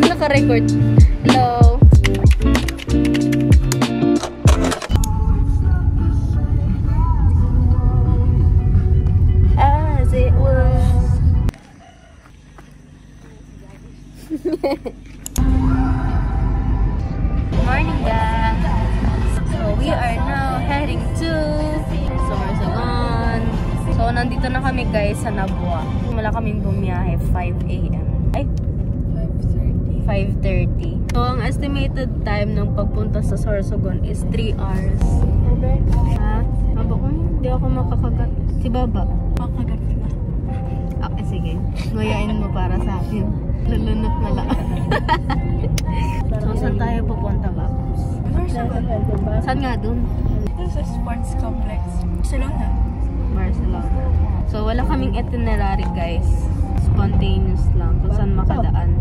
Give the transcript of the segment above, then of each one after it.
Naka-record. Hello. As it was. Morning, guys. So we are now heading to Sorsogon. So nandito na kami, guys, sa Nabua. Wala kaming bumiyahe 5 AM. Ay, 5:30. So, ang estimated time ng pagpunta sa Sorsogon is 3 hours. Ha? Baba ko, hindi ako makakagat. Si Baba. Makagat ka na. Okay, sige. Nguyain mo para sa akin. Lulunok na lang. So, saan tayo pupunta, Babs? Saan nga dun? Sa sports complex. Barcelona. Barcelona. So, wala kaming itinerary, guys. Spontaneous lang kung saan makadaan.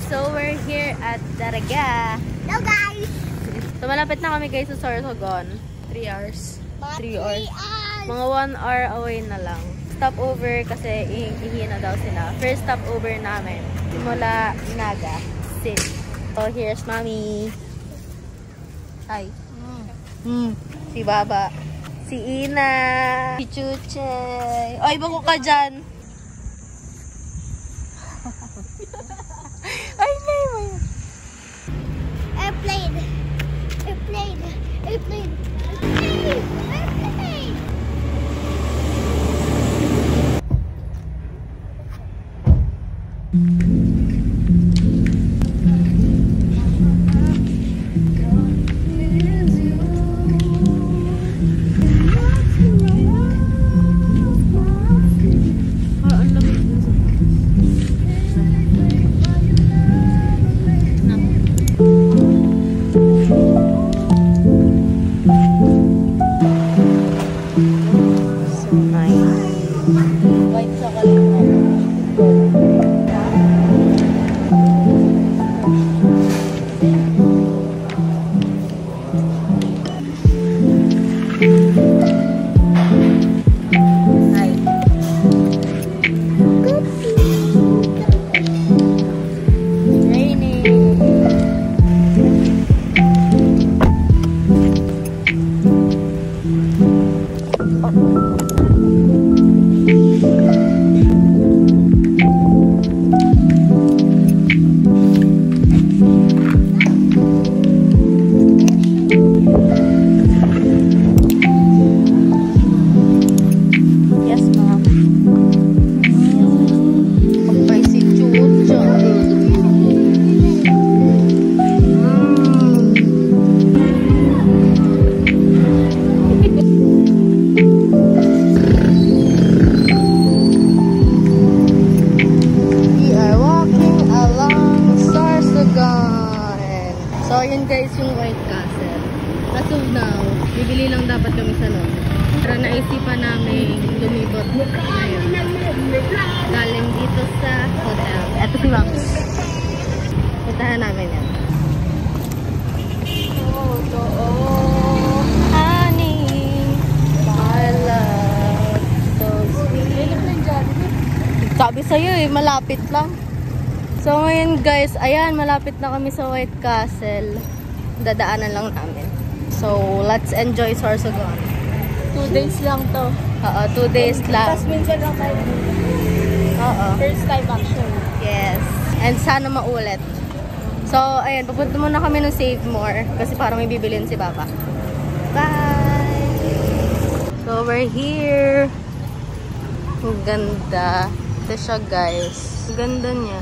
So we're here at Daraga. Hello, guys! So malapit na kami, guys, sa Sorsogon. 3 hours. 3 hours. Mga 1 hour away na lang. Stopover kasi ihingi na daw sila. First stopover namin. Simula Naga City. So here's Mommy. Hi. Si Baba. Si Ina. Si Chuche. Oy, bako ka dyan. Ay, may. Airplane. Airplane. Airplane. Airplane. Airplane. So, yun guys yung White Castle. As of now, bibili lang dapat kami sa noon. Pero naisipan namin lumibot ngayon. Galing dito sa hotel. Eto si Max. Puntahan namin yan. Honey, my love, so sweet. Sabi sa'yo eh, malapit lang. So ngayon guys, ayan, malapit na kami sa White Castle. Dadaanan lang namin. So, let's enjoy Sorsogon. 2 days lang to. Oo, 2 days lang. Tapos minsan lang tayo. Oo. First time actually. Yes. And sana maulit. So, ayan, pupunta muna kami ng Save More kasi parang may bibilin si Papa. Bye! So, we're here. Ang ganda. Ito siya, guys. Ang ganda niya.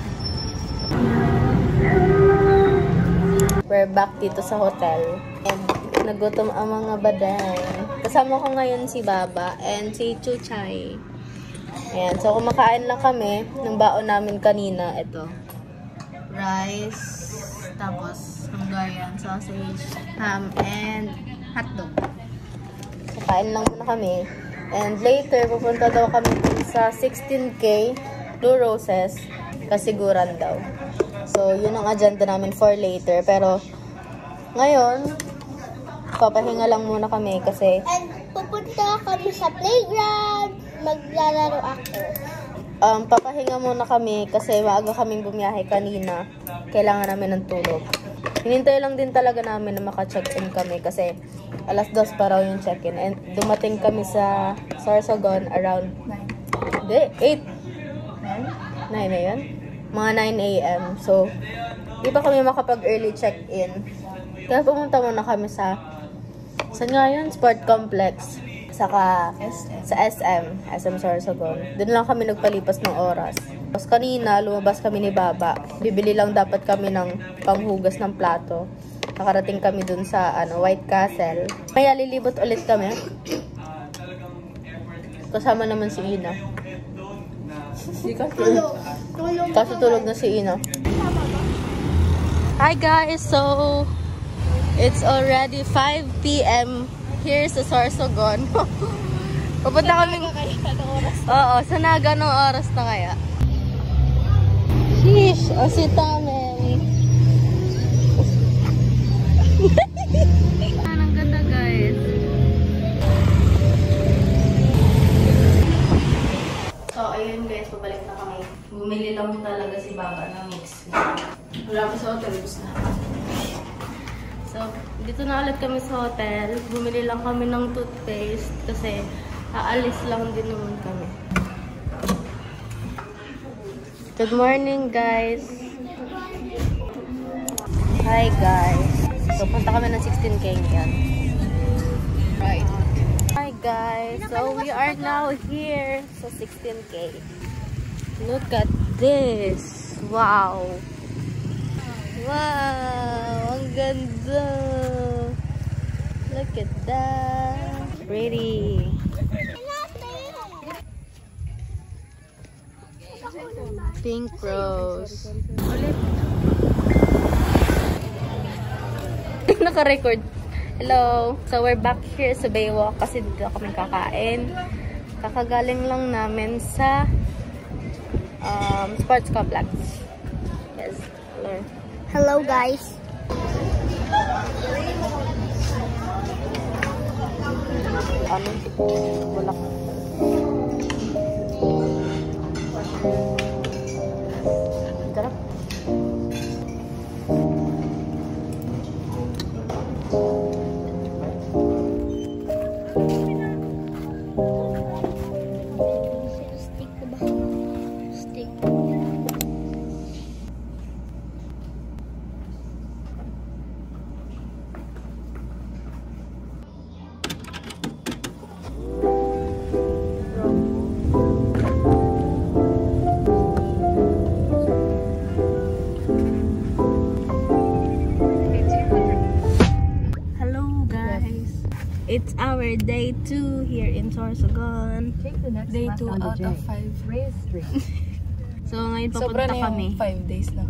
We're back dito sa hotel. And nagutom ang mga baday. Kasama ko ngayon si Baba and si Chuchay. Ayan. So, kumakain lang kami ng baon namin kanina. Ito. Rice. Tapos, Hungarian sausage, ham, and hotdog. So, kain lang muna kami. And later, pupunta daw kami sa 16K Blue Roses. Kasiguran daw. So, yun ang agenda namin for later. Pero, ngayon, papahinga lang muna kami kasi... And pupunta kami sa playground. Maglalaro ako. Papahinga muna kami kasi maaga kaming bumiyahe kanina. Kailangan namin ng tulog. Hinintay lang din talaga namin na maka-check-in kami kasi alas 2 pa raw yung check-in. And dumating kami sa Sorsogon around 8. 9 na yun? Mga 9 a.m. So, di pa kami makapag-early check-in. Kaya pumunta muna kami sa saan nga yun? Sport Complex. Saka sa SM Sorsogon. Doon lang kami nagpalipas ng oras. Tapos kanina, lumabas kami ni Baba. Bibili lang dapat kami ng panghugas ng plato. Nakarating kami dun sa White Castle. Kaya lilibot ulit kami. Kasama naman si Ina. Kasi tulog na si Ina. Hi guys! So, it's already 5 p.m. here sa Sorsogon. Pupunta kami... Oo, sa naga ng oras na kaya. Sheesh! O si Tamen. Ang ganda guys. So, ayun guys, pabalik na kami. Bumili lang talaga si Baba ng mix. Wala ko sa hotel, bus na. So, dito na ulit kami sa hotel. Bumili lang kami ng toothpaste kasi aalis lang din naman kami. Good morning, guys! Hi, guys! So, punta kami ng 16K yan. Right. Hi, guys! So, we are now here sa 16K. Look at this! Wow! Wow! Ang ganda! Look at that! Pretty! Pink rose. Ulit. Naka-record. Hello! So, we're back here sa Baywalk kasi dito kami kakain. Kakagaling lang namin sa Sports Complex. Yes. Hello. Hello guys. Wala. Sarap. It's our day 2 here in Sorsogon. Take the next Day left 2 onto out J. of 5. Reyes Street. So, ngayon Sobra papunta na kami. yung 5 days na.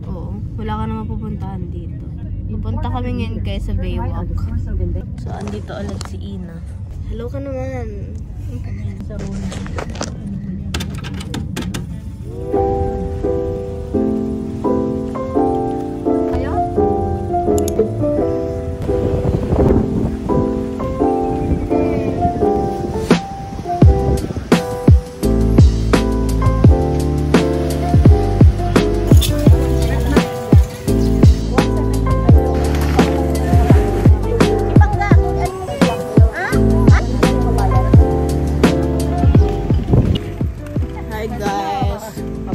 Oo, wala ka naman pupuntahan dito. Pupunta kami ngayon kay sa Baywalk. So, andito ulit si Ina. Hello ka naman. Sa Rona.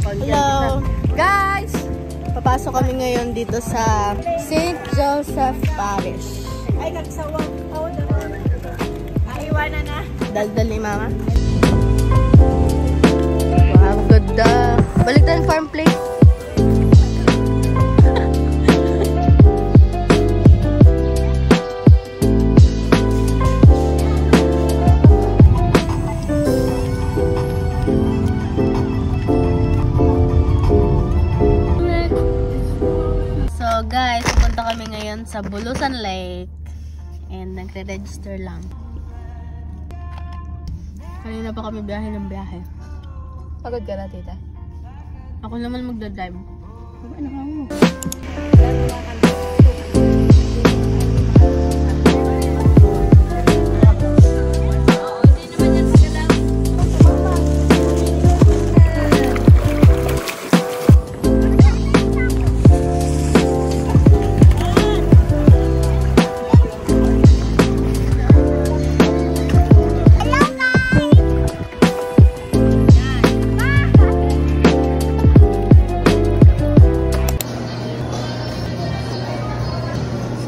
Hello! Guys! Papasok kami ngayon dito sa St. Joseph Parish. Ay, nagsawang. Naiwanan na. Daldal ni Mama. Wow, ganda. Balik tayo farm plate. So guys, pupunta kami ngayon sa Bulusan Lake. And nagre-register lang. Kanina pa kami biyahe ng biyahe. Pagod ka na, tita? Ako naman magdadrive. Ano ka mo?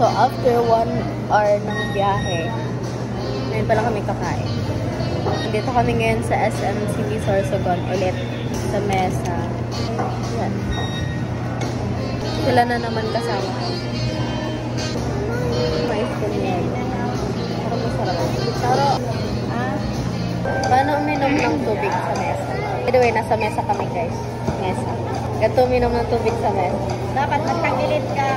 So, after 1 hour ng biyahe, ngayon pa lang kami kakain. Dito kami ngayon sa SMCB Sorsogon ulit sa mesa. Yan. Sila na naman kasama. Mais ko niya. Parang masarap. Pero, paano uminom ng tubig sa mesa? By the way, nasa mesa kami guys. Mesa. Gato uminom ng tubig sa mesa. Dapat magtagilid ka.